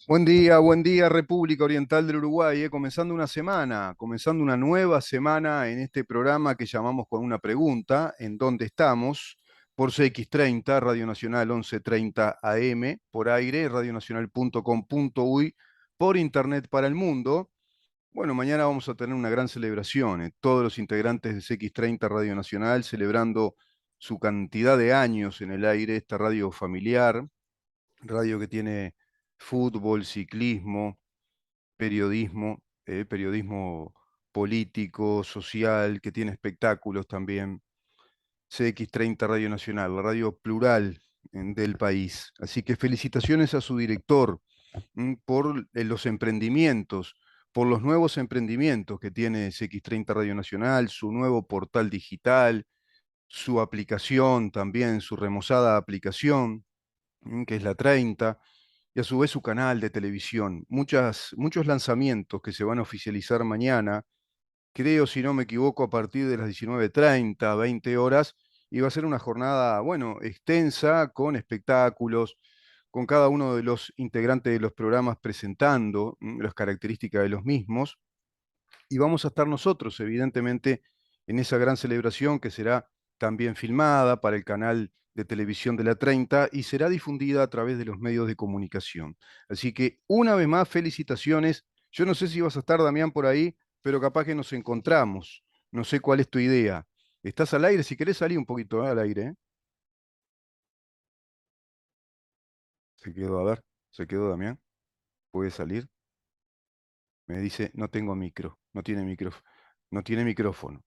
Buen día República Oriental del Uruguay, comenzando una semana, comenzando una nueva semana en este programa que llamamos Con una pregunta, en donde estamos, por CX30, Radio Nacional 1130 AM, por aire, radionacional.com.uy, por internet para el mundo. Bueno, mañana vamos a tener una gran celebración, todos los integrantes de CX30 Radio Nacional celebrando su cantidad de años en el aire, esta radio familiar, radio que tiene fútbol, ciclismo, periodismo, periodismo político, social, que tiene espectáculos también. CX30 Radio Nacional, la radio plural del país. Así que felicitaciones a su director por los emprendimientos, por los nuevos emprendimientos que tiene CX30 Radio Nacional, su nuevo portal digital, su aplicación también, su remozada aplicación, que es la 30, y a su vez su canal de televisión. Muchos lanzamientos que se van a oficializar mañana, creo, si no me equivoco, a partir de las 19:30, 20 horas, y va a ser una jornada, bueno, extensa, con espectáculos, con cada uno de los integrantes de los programas presentando las características de los mismos, y vamos a estar nosotros, evidentemente, en esa gran celebración que será también filmada para el canal de televisión de la 30 y será difundida a través de los medios de comunicación. Así que, una vez más, felicitaciones. Yo no sé si vas a estar, Damián, por ahí, pero capaz que nos encontramos. No sé cuál es tu idea. ¿Estás al aire? Si querés salir un poquito al aire, ¿eh? Se quedó, a ver, se quedó Damián. ¿Puede salir? Me dice, no tengo micro, no tiene micrófono. No tiene micrófono.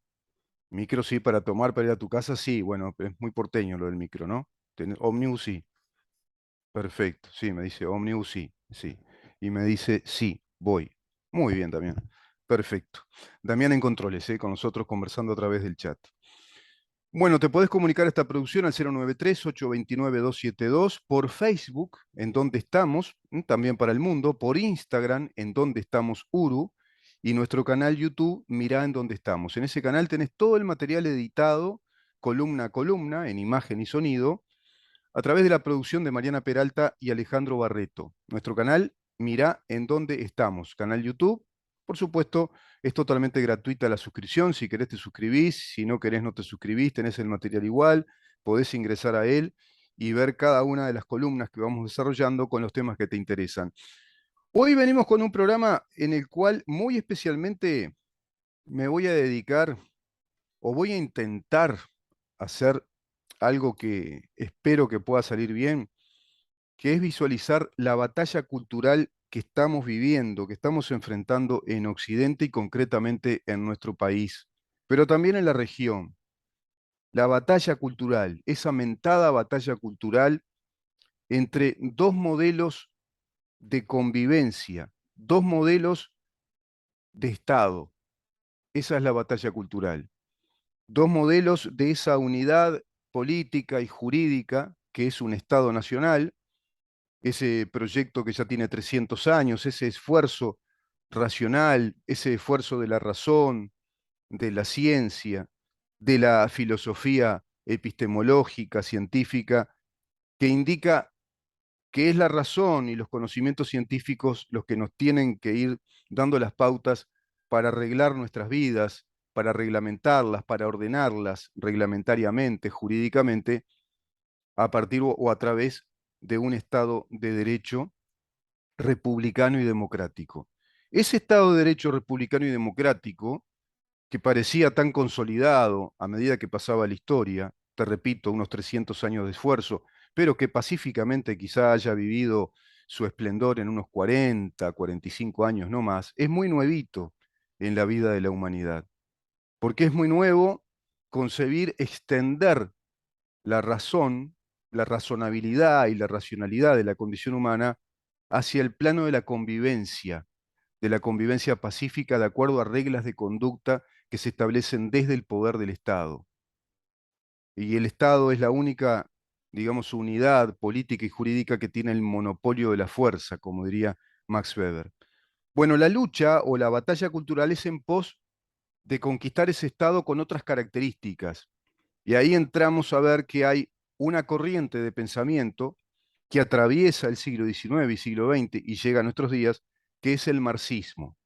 Micro sí, para tomar, para ir a tu casa, sí. Bueno, es muy porteño lo del micro, ¿no? Ómnibus sí. Perfecto. Sí, me dice ómnibus sí. Sí. Y me dice sí, voy. Muy bien, Damián. Perfecto. Damián en controles, con nosotros conversando a través del chat. Bueno, te podés comunicar a esta producción al 093-829-272, por Facebook, en donde estamos, también para el mundo, por Instagram, en donde estamos Uru, y nuestro canal YouTube, Mirá en donde estamos. En ese canal tenés todo el material editado, columna a columna, en imagen y sonido, a través de la producción de Mariana Peralta y Alejandro Barreto. Nuestro canal, Mirá en dónde estamos, canal YouTube. Por supuesto, es totalmente gratuita la suscripción. Si querés te suscribís, si no querés no te suscribís, tenés el material igual, podés ingresar a él y ver cada una de las columnas que vamos desarrollando con los temas que te interesan. Hoy venimos con un programa en el cual muy especialmente me voy a dedicar o voy a intentar hacer algo que espero que pueda salir bien, que es visualizar la batalla cultural que estamos viviendo, que estamos enfrentando en Occidente y concretamente en nuestro país, pero también en la región. La batalla cultural, esa mentada batalla cultural entre dos modelos de convivencia, dos modelos de Estado. Esa es la batalla cultural. Dos modelos de esa unidad política y jurídica que es un Estado nacional, ese proyecto que ya tiene 300 años, ese esfuerzo racional, ese esfuerzo de la razón, de la ciencia, de la filosofía epistemológica, científica, que indica que es la razón y los conocimientos científicos los que nos tienen que ir dando las pautas para arreglar nuestras vidas, para reglamentarlas, para ordenarlas reglamentariamente, jurídicamente, a partir o a través de un Estado de derecho republicano y democrático. Ese Estado de Derecho republicano y democrático, que parecía tan consolidado a medida que pasaba la historia, te repito, unos 300 años de esfuerzo, pero que pacíficamente quizá haya vivido su esplendor en unos 40, 45 años no más, es muy nuevito en la vida de la humanidad, porque es muy nuevo concebir extender la razón, la razonabilidad y la racionalidad de la condición humana hacia el plano de la convivencia pacífica de acuerdo a reglas de conducta que se establecen desde el poder del Estado. Y el Estado es la única, digamos, unidad política y jurídica que tiene el monopolio de la fuerza, como diría Max Weber. Bueno, la lucha o la batalla cultural es en pos de conquistar ese Estado con otras características. Y ahí entramos a ver que hay una corriente de pensamiento que atraviesa el siglo XIX y siglo XX y llega a nuestros días, que es el marxismo.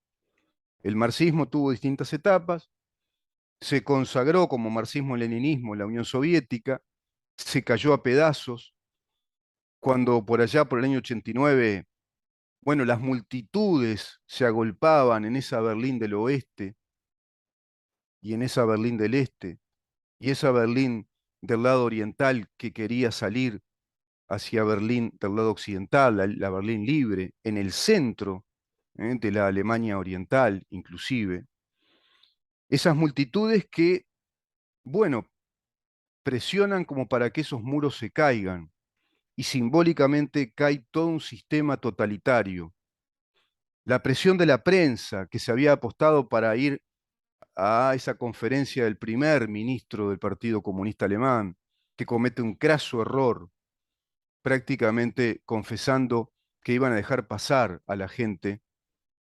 El marxismo tuvo distintas etapas, se consagró como marxismo-leninismo en la Unión Soviética, se cayó a pedazos, cuando por allá, por el año 89, bueno, las multitudes se agolpaban en esa Berlín del oeste y en esa Berlín del este, y esa Berlín del lado oriental que quería salir hacia Berlín del lado occidental, la Berlín libre, en el centro de la Alemania oriental inclusive. Esas multitudes que, bueno, presionan como para que esos muros se caigan y simbólicamente cae todo un sistema totalitario. La presión de la prensa que se había apostado para ir a esa conferencia del primer ministro del Partido Comunista Alemán, que comete un craso error, prácticamente confesando que iban a dejar pasar a la gente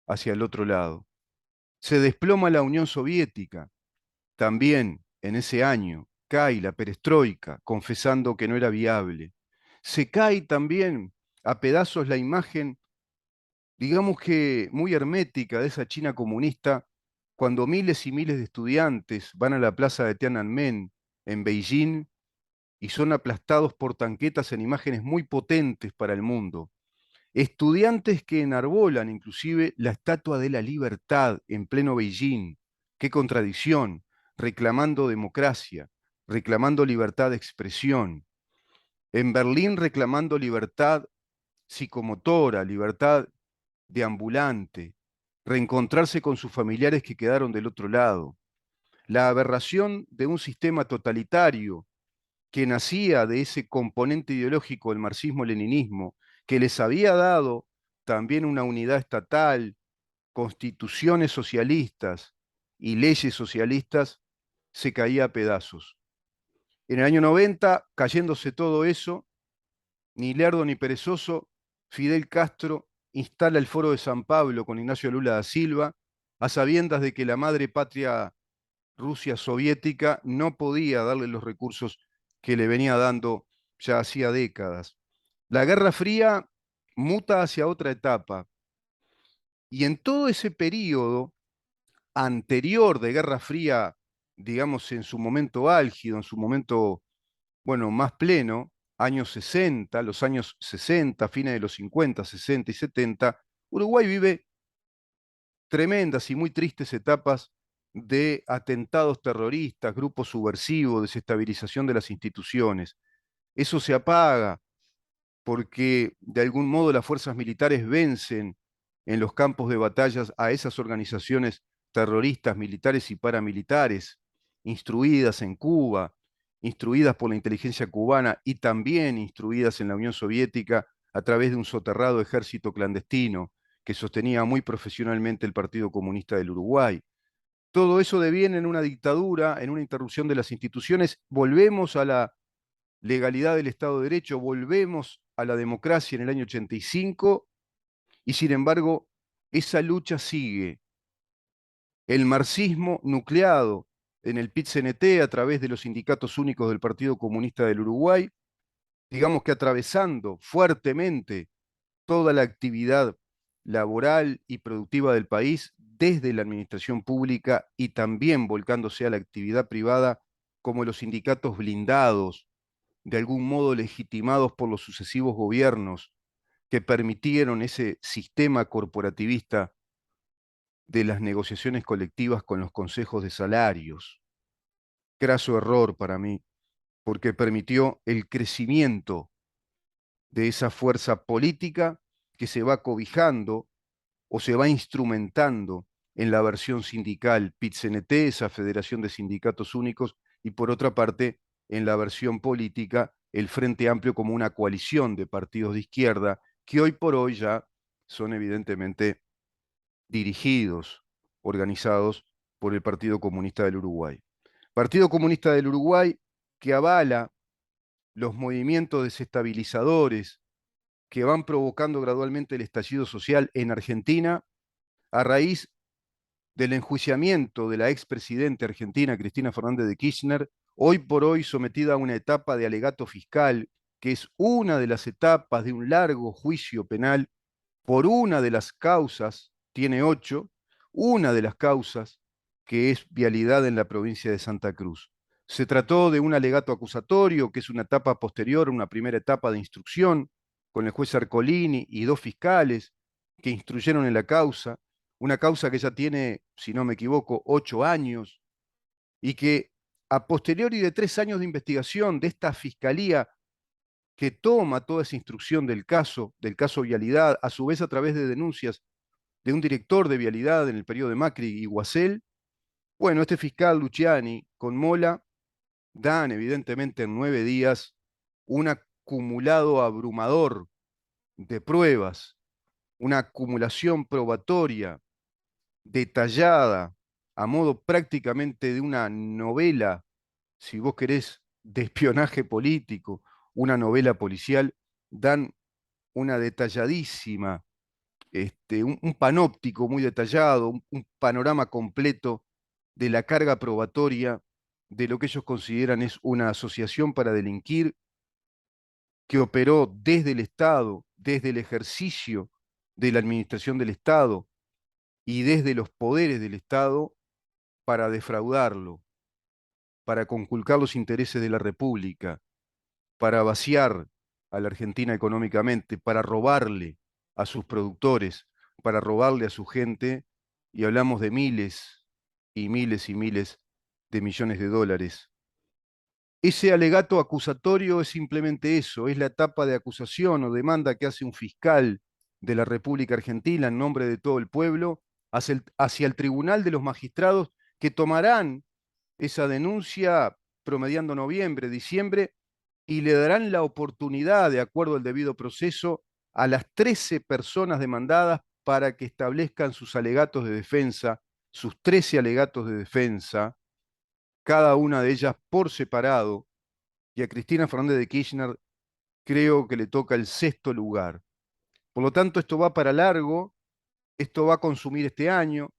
hacia el otro lado. Se desploma la Unión Soviética, también en ese año, cae la perestroika, confesando que no era viable. Se cae también a pedazos la imagen, digamos que muy hermética, de esa China comunista, cuando miles y miles de estudiantes van a la plaza de Tiananmen en Beijing y son aplastados por tanquetas en imágenes muy potentes para el mundo. Estudiantes que enarbolan inclusive la Estatua de la Libertad en pleno Beijing. Qué contradicción, reclamando democracia, reclamando libertad de expresión. En Berlín reclamando libertad psicomotora, libertad de ambulante, reencontrarse con sus familiares que quedaron del otro lado. La aberración de un sistema totalitario que nacía de ese componente ideológico del marxismo-leninismo, que les había dado también una unidad estatal, constituciones socialistas y leyes socialistas, se caía a pedazos. En el año 90, cayéndose todo eso, ni lerdo ni perezoso, Fidel Castro instala el Foro de San Pablo con Ignacio Lula da Silva, a sabiendas de que la madre patria Rusia soviética no podía darle los recursos que le venía dando ya hacía décadas. La Guerra Fría muta hacia otra etapa y en todo ese periodo anterior de Guerra Fría, digamos en su momento álgido, en su momento, bueno, más pleno, años 60, los años 60, fines de los 50, 60 y 70, Uruguay vive tremendas y muy tristes etapas de atentados terroristas, grupos subversivos, desestabilización de las instituciones. Eso se apaga porque de algún modo las fuerzas militares vencen en los campos de batallas a esas organizaciones terroristas, militares y paramilitares, instruidas en Cuba, instruidas por la inteligencia cubana y también instruidas en la Unión Soviética a través de un soterrado ejército clandestino que sostenía muy profesionalmente el Partido Comunista del Uruguay. Todo eso deviene en una dictadura, en una interrupción de las instituciones. Volvemos a la legalidad del Estado de Derecho, volvemos a la democracia en el año 85 y sin embargo esa lucha sigue. El marxismo nucleado en el PIT-CNT a través de los sindicatos únicos del Partido Comunista del Uruguay, digamos que atravesando fuertemente toda la actividad laboral y productiva del país desde la administración pública y también volcándose a la actividad privada como los sindicatos blindados, de algún modo legitimados por los sucesivos gobiernos que permitieron ese sistema corporativista de las negociaciones colectivas con los consejos de salarios. Craso error para mí, porque permitió el crecimiento de esa fuerza política que se va cobijando o se va instrumentando en la versión sindical PIT-CNT, esa Federación de Sindicatos Únicos, y por otra parte, en la versión política, el Frente Amplio como una coalición de partidos de izquierda que hoy por hoy ya son evidentemente dirigidos, organizados por el Partido Comunista del Uruguay. Partido Comunista del Uruguay que avala los movimientos desestabilizadores que van provocando gradualmente el estallido social en Argentina a raíz del enjuiciamiento de la expresidenta argentina Cristina Fernández de Kirchner, hoy por hoy sometida a una etapa de alegato fiscal, que es una de las etapas de un largo juicio penal por una de las causas, tiene 8, una de las causas que es vialidad en la provincia de Santa Cruz. Se trató de un alegato acusatorio, que es una etapa posterior a una primera etapa de instrucción, con el juez Arcolini y 2 fiscales que instruyeron en la causa, una causa que ya tiene, si no me equivoco, 8 años, y que a posteriori de 3 años de investigación de esta fiscalía que toma toda esa instrucción del caso Vialidad, a su vez a través de denuncias de un director de Vialidad en el periodo de Macri y Guasel, bueno, este fiscal Luciani con Mola dan evidentemente en 9 días un acumulado abrumador de pruebas, una acumulación probatoria detallada a modo prácticamente de una novela, si vos querés, de espionaje político, una novela policial, dan una detalladísima, un panóptico muy detallado, un panorama completo de la carga probatoria de lo que ellos consideran es una asociación para delinquir que operó desde el Estado, desde el ejercicio de la administración del Estado y desde los poderes del Estado para defraudarlo, para conculcar los intereses de la República, para vaciar a la Argentina económicamente, para robarle a sus productores, para robarle a su gente, y hablamos de miles y miles y miles de millones de dólares. Ese alegato acusatorio es simplemente eso, es la etapa de acusación o demanda que hace un fiscal de la República Argentina en nombre de todo el pueblo hacia el tribunal de los magistrados que tomarán esa denuncia promediando noviembre, diciembre, y le darán la oportunidad, de acuerdo al debido proceso, a las 13 personas demandadas para que establezcan sus alegatos de defensa, sus 13 alegatos de defensa, cada una de ellas por separado, y a Cristina Fernández de Kirchner creo que le toca el sexto lugar. Por lo tanto, esto va para largo, esto va a consumir este año,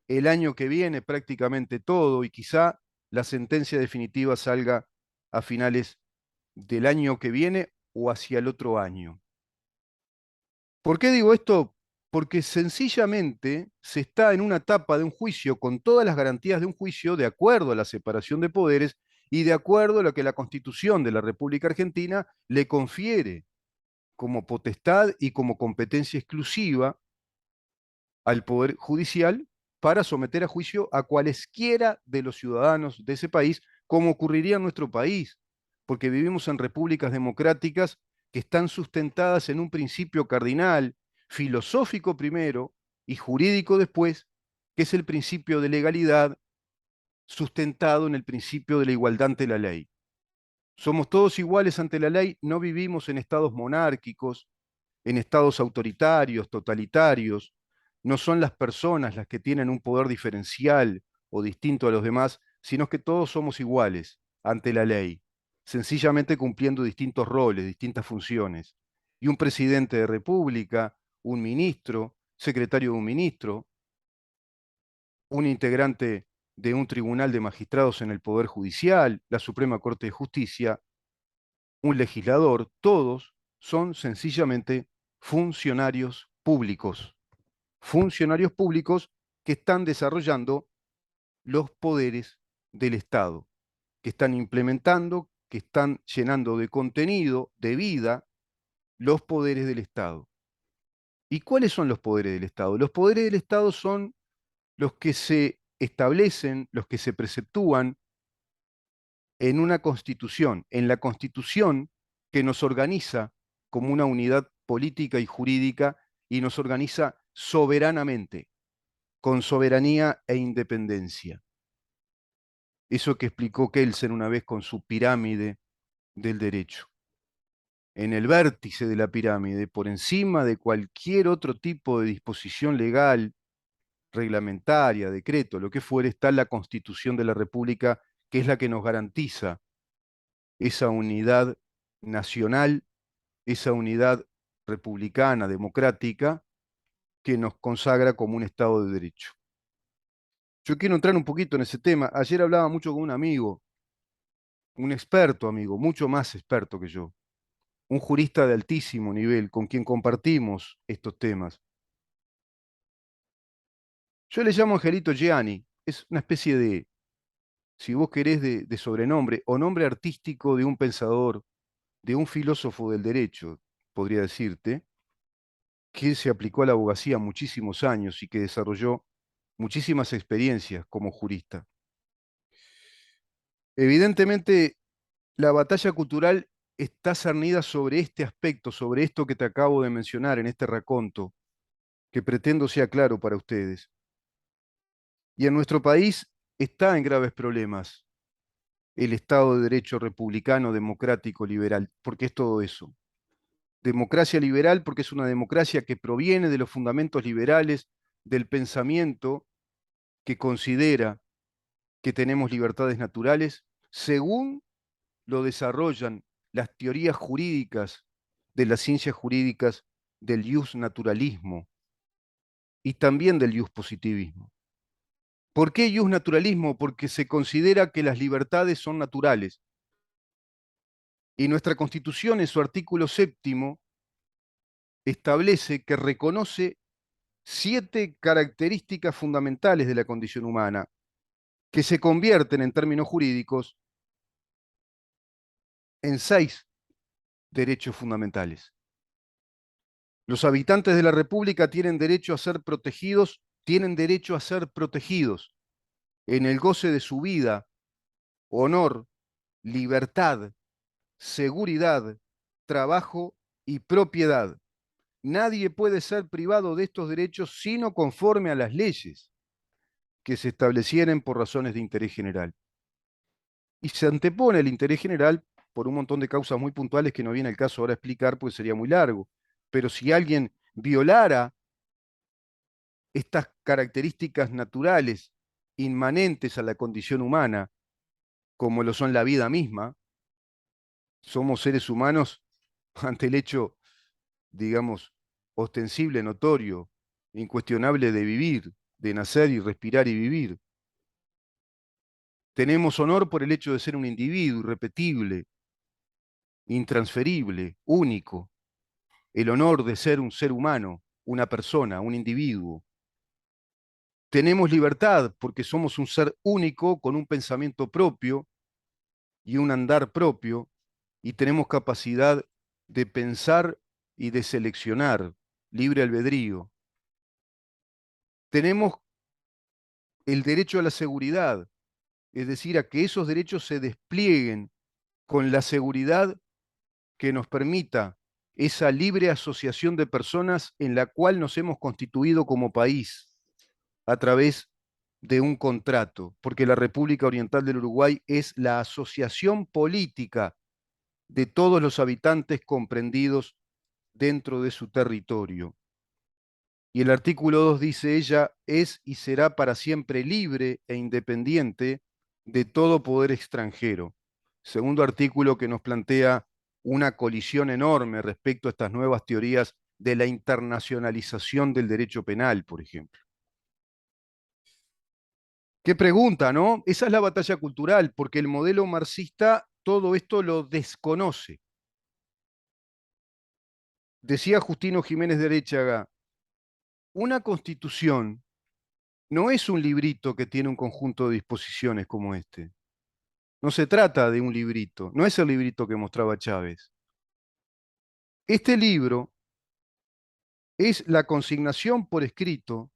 el año que viene prácticamente todo, y quizá la sentencia definitiva salga a finales del año que viene o hacia el otro año. ¿Por qué digo esto? Porque sencillamente se está en una etapa de un juicio con todas las garantías de un juicio de acuerdo a la separación de poderes y de acuerdo a lo que la Constitución de la República Argentina le confiere como potestad y como competencia exclusiva al Poder Judicial para someter a juicio a cualesquiera de los ciudadanos de ese país, como ocurriría en nuestro país, porque vivimos en repúblicas democráticas que están sustentadas en un principio cardinal, filosófico primero y jurídico después, que es el principio de legalidad sustentado en el principio de la igualdad ante la ley. Somos todos iguales ante la ley, no vivimos en estados monárquicos, en estados autoritarios, totalitarios. No son las personas las que tienen un poder diferencial o distinto a los demás, sino que todos somos iguales ante la ley, sencillamente cumpliendo distintos roles, distintas funciones. Y un presidente de república, un ministro, secretario de un ministro, un integrante de un tribunal de magistrados en el Poder Judicial, la Suprema Corte de Justicia, un legislador, todos son sencillamente funcionarios públicos que están desarrollando los poderes del Estado, que están implementando, que están llenando de contenido, de vida, los poderes del Estado. ¿Y cuáles son los poderes del Estado? Los poderes del Estado son los que se establecen, los que se preceptúan en una constitución, en la constitución que nos organiza como una unidad política y jurídica y nos organiza soberanamente, con soberanía e independencia. Eso que explicó Kelsen una vez con su pirámide del derecho. En el vértice de la pirámide, por encima de cualquier otro tipo de disposición legal, reglamentaria, decreto, lo que fuere, está la Constitución de la República, que es la que nos garantiza esa unidad nacional, esa unidad republicana, democrática, que nos consagra como un Estado de Derecho. Yo quiero entrar un poquito en ese tema. Ayer hablaba mucho con un amigo un experto, amigo, mucho más experto que yo, un jurista de altísimo nivel con quien compartimos estos temas. Yo le llamo Angelito Gianni, es una especie de, si vos querés, de sobrenombre o nombre artístico de un pensador, de un filósofo del derecho, podría decirte, que se aplicó a la abogacía muchísimos años y que desarrolló muchísimas experiencias como jurista. Evidentemente, la batalla cultural está cernida sobre este aspecto, sobre esto que te acabo de mencionar en este raconto, que pretendo sea claro para ustedes. Y en nuestro país está en graves problemas el Estado de Derecho republicano, democrático, liberal, porque es todo eso. Democracia liberal porque es una democracia que proviene de los fundamentos liberales, del pensamiento que considera que tenemos libertades naturales, según lo desarrollan las teorías jurídicas de las ciencias jurídicas del naturalismo y también del positivismo. ¿Por qué naturalismo? Porque se considera que las libertades son naturales. Y nuestra Constitución, en su artículo séptimo, establece que reconoce 7 características fundamentales de la condición humana, que se convierten en términos jurídicos en 6 derechos fundamentales. Los habitantes de la República tienen derecho a ser protegidos, en el goce de su vida, honor, libertad, seguridad, trabajo y propiedad. Nadie puede ser privado de estos derechos sino conforme a las leyes que se establecieren por razones de interés general. Y se antepone el interés general por un montón de causas muy puntuales que no viene el caso ahora explicar, pues sería muy largo. Pero si alguien violara estas características naturales inmanentes a la condición humana, como lo son la vida misma, somos seres humanos ante el hecho, digamos, ostensible, notorio, incuestionable de vivir, de nacer y respirar y vivir. Tenemos honor por el hecho de ser un individuo irrepetible, intransferible, único. El honor de ser un ser humano, una persona, un individuo. Tenemos libertad porque somos un ser único con un pensamiento propio y un andar propio y tenemos capacidad de pensar y de seleccionar, libre albedrío. Tenemos el derecho a la seguridad, es decir, a que esos derechos se desplieguen con la seguridad que nos permita esa libre asociación de personas en la cual nos hemos constituido como país a través de un contrato, porque la República Oriental del Uruguay es la asociación política de todos los habitantes comprendidos dentro de su territorio. Y el artículo 2 dice, ella es y será para siempre libre e independiente de todo poder extranjero. Segundo artículo que nos plantea una colisión enorme respecto a estas nuevas teorías de la internacionalización del derecho penal, por ejemplo. Qué pregunta, ¿no? Esa es la batalla cultural, porque el modelo marxista todo esto lo desconoce. Decía Justino Jiménez de Arechaga, una constitución no es un librito que tiene un conjunto de disposiciones como este. No se trata de un librito, no es el librito que mostraba Chávez. Este libro es la consignación por escrito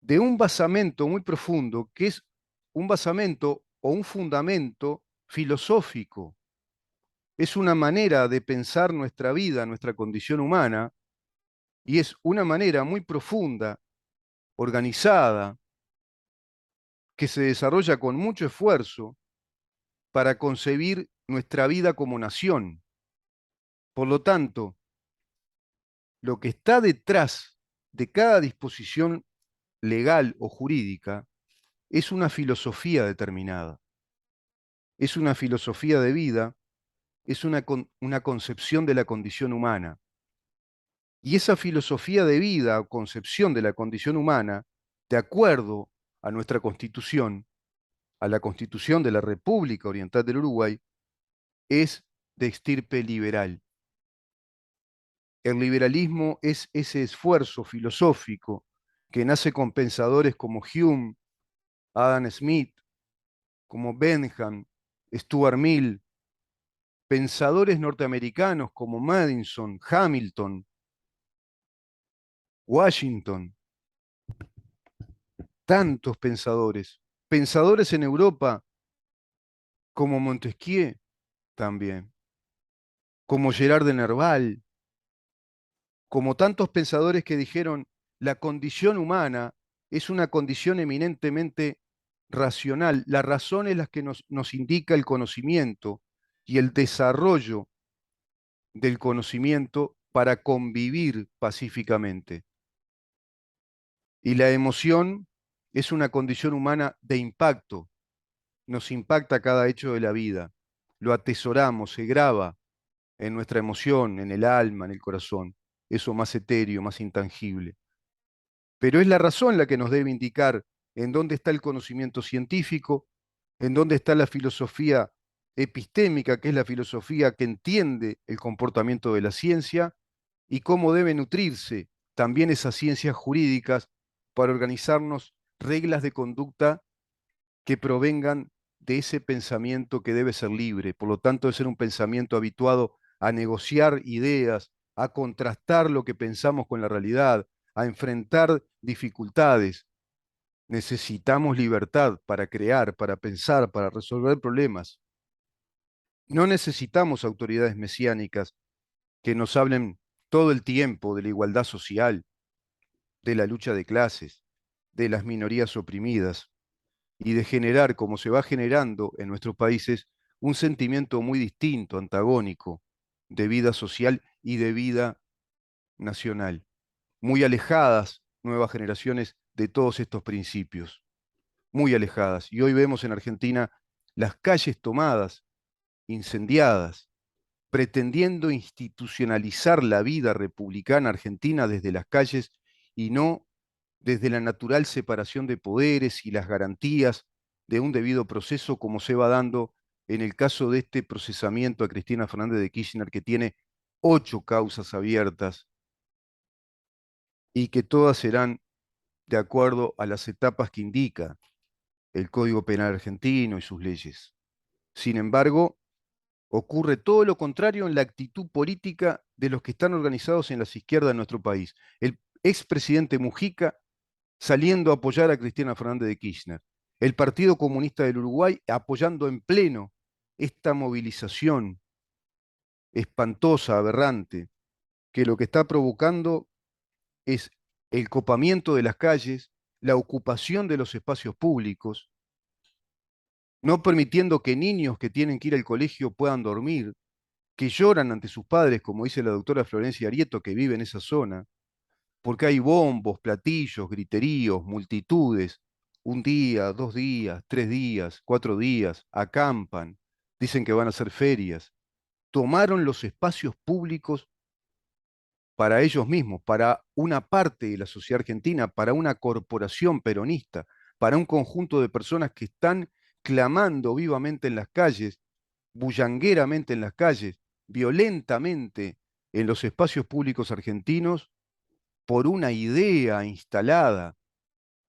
de un basamento muy profundo, que es un basamento o un fundamento filosófico. Es una manera de pensar nuestra vida, nuestra condición humana, y es una manera muy profunda, organizada, que se desarrolla con mucho esfuerzo para concebir nuestra vida como nación. Por lo tanto, lo que está detrás de cada disposición legal o jurídica es una filosofía determinada, es una filosofía de vida, es una concepción de la condición humana. Y esa filosofía de vida o concepción de la condición humana, de acuerdo a nuestra Constitución, a la Constitución de la República Oriental del Uruguay, es de estirpe liberal. El liberalismo es ese esfuerzo filosófico que nace con pensadores como Hume, Adam Smith, como Bentham, Stuart Mill, pensadores norteamericanos como Madison, Hamilton, Washington, tantos pensadores. Pensadores en Europa como Montesquieu también, como Gerard de Nerval, como tantos pensadores que dijeron, la condición humana es una condición eminentemente racional. La razón es la que nos indica el conocimiento y el desarrollo del conocimiento para convivir pacíficamente. Y la emoción es una condición humana de impacto. Nos impacta cada hecho de la vida. Lo atesoramos, se graba en nuestra emoción, en el alma, en el corazón. Eso más etéreo, más intangible. Pero es la razón la que nos debe indicar en dónde está el conocimiento científico, en dónde está la filosofía epistémica, que es la filosofía que entiende el comportamiento de la ciencia, y cómo deben nutrirse también esas ciencias jurídicas para organizarnos reglas de conducta que provengan de ese pensamiento que debe ser libre. Por lo tanto, debe ser un pensamiento habituado a negociar ideas, a contrastar lo que pensamos con la realidad, a enfrentar dificultades. Necesitamos libertad para crear, para pensar, para resolver problemas. No necesitamos autoridades mesiánicas que nos hablen todo el tiempo de la igualdad social, de la lucha de clases, de las minorías oprimidas y de generar, como se va generando en nuestros países, un sentimiento muy distinto, antagónico, de vida social y de vida nacional. Muy alejadas nuevas generaciones de todos estos principios, muy alejadas. Y hoy vemos en Argentina las calles tomadas, incendiadas, pretendiendo institucionalizar la vida republicana argentina desde las calles y no desde la natural separación de poderes y las garantías de un debido proceso como se va dando en el caso de este procesamiento a Cristina Fernández de Kirchner, que tiene 8 causas abiertas y que todas serán de acuerdo a las etapas que indica el Código Penal argentino y sus leyes. Sin embargo, ocurre todo lo contrario en la actitud política de los que están organizados en las izquierdas de nuestro país. El expresidente Mujica saliendo a apoyar a Cristina Fernández de Kirchner. El Partido Comunista del Uruguay apoyando en pleno esta movilización espantosa, aberrante, que lo que está provocando es el copamiento de las calles, la ocupación de los espacios públicos, no permitiendo que niños que tienen que ir al colegio puedan dormir, que lloran ante sus padres, como dice la doctora Florencia Arieto, que vive en esa zona, porque hay bombos, platillos, griteríos, multitudes, un día, 2 días, 3 días, 4 días, acampan, dicen que van a hacer ferias, tomaron los espacios públicos para ellos mismos, para una parte de la sociedad argentina, para una corporación peronista, para un conjunto de personas que están clamando vivamente en las calles, bullangueramente en las calles, violentamente en los espacios públicos argentinos, por una idea instalada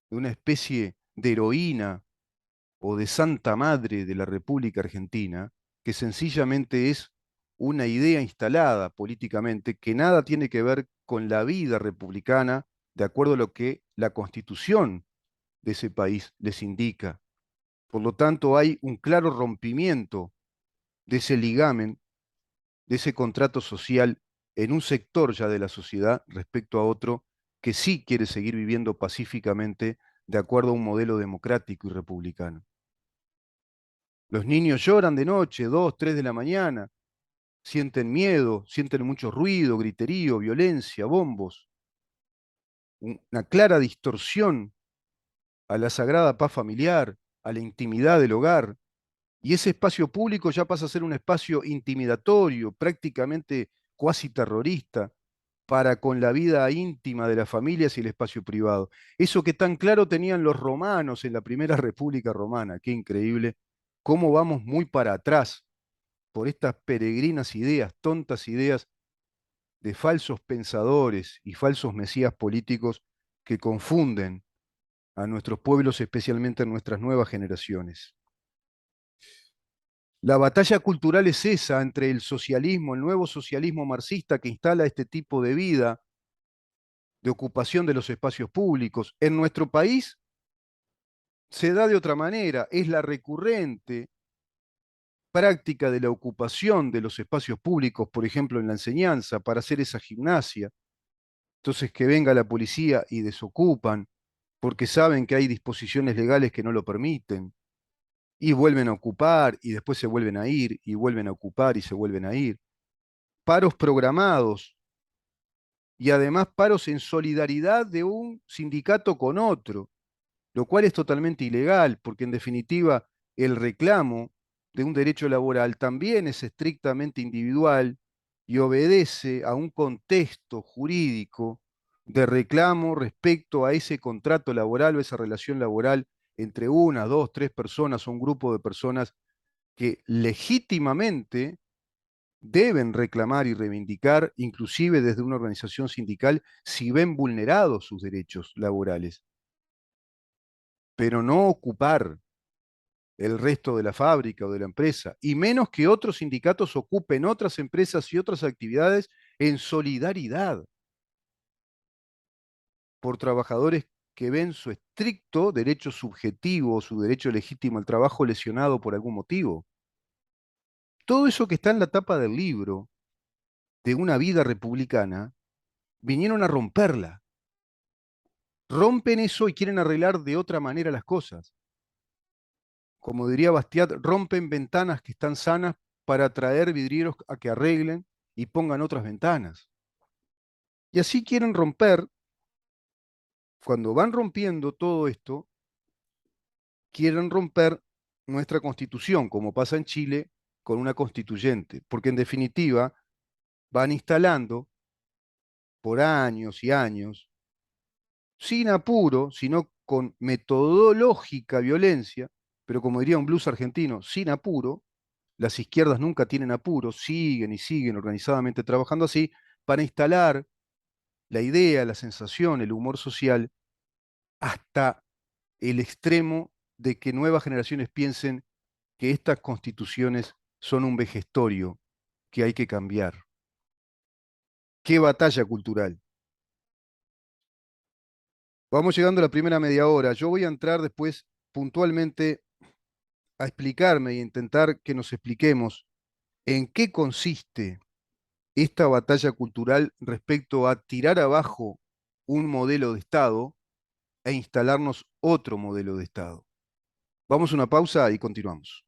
de una especie de heroína o de santa madre de la República Argentina, que sencillamente es una idea instalada políticamente que nada tiene que ver con la vida republicana de acuerdo a lo que la constitución de ese país les indica. Por lo tanto, hay un claro rompimiento de ese ligamen, de ese contrato social en un sector ya de la sociedad respecto a otro que sí quiere seguir viviendo pacíficamente de acuerdo a un modelo democrático y republicano. Los niños lloran de noche, 2, 3 de la mañana, sienten miedo, sienten mucho ruido, griterío, violencia, bombos, una clara distorsión a la sagrada paz familiar, a la intimidad del hogar. Y ese espacio público ya pasa a ser un espacio intimidatorio, prácticamente cuasi terrorista, para con la vida íntima de las familias y el espacio privado. Eso que tan claro tenían los romanos en la primera República Romana, qué increíble, cómo vamos muy para atrás por estas peregrinas ideas, tontas ideas de falsos pensadores y falsos mesías políticos que confunden a nuestros pueblos, especialmente a nuestras nuevas generaciones. La batalla cultural es esa entre el socialismo, el nuevo socialismo marxista que instala este tipo de vida, de ocupación de los espacios públicos. En nuestro país se da de otra manera, es la recurrente práctica de la ocupación de los espacios públicos, por ejemplo en la enseñanza, para hacer esa gimnasia. Entonces que venga la policía y desocupan, porque saben que hay disposiciones legales que no lo permiten, y vuelven a ocupar, y después se vuelven a ir, y vuelven a ocupar y se vuelven a ir. Paros programados, y además paros en solidaridad de un sindicato con otro, lo cual es totalmente ilegal, porque en definitiva el reclamo de un derecho laboral también es estrictamente individual y obedece a un contexto jurídico de reclamo respecto a ese contrato laboral o esa relación laboral entre una, dos, tres personas o un grupo de personas que legítimamente deben reclamar y reivindicar, inclusive desde una organización sindical, si ven vulnerados sus derechos laborales, pero no ocupar el resto de la fábrica o de la empresa, y menos que otros sindicatos ocupen otras empresas y otras actividades en solidaridad por trabajadores que ven su estricto derecho subjetivo, su derecho legítimo al trabajo lesionado por algún motivo. Todo eso que está en la tapa del libro de una vida republicana, vinieron a romperla. Rompen eso y quieren arreglar de otra manera las cosas. Como diría Bastiat, rompen ventanas que están sanas para traer vidrieros a que arreglen y pongan otras ventanas. Y así quieren romper, cuando van rompiendo todo esto, quieren romper nuestra constitución, como pasa en Chile con una constituyente, porque en definitiva van instalando por años y años, sin apuro, sino con metodológica violencia, pero como diría un blues argentino, sin apuro, las izquierdas nunca tienen apuro, siguen y siguen organizadamente trabajando así, para instalar la idea, la sensación, el humor social, hasta el extremo de que nuevas generaciones piensen que estas constituciones son un vejestorio que hay que cambiar. ¡Qué batalla cultural! Vamos llegando a la primera media hora. Yo voy a entrar después puntualmente a explicarme y intentar que nos expliquemos en qué consiste esta batalla cultural respecto a tirar abajo un modelo de Estado e instalarnos otro modelo de Estado. Vamos a una pausa y continuamos.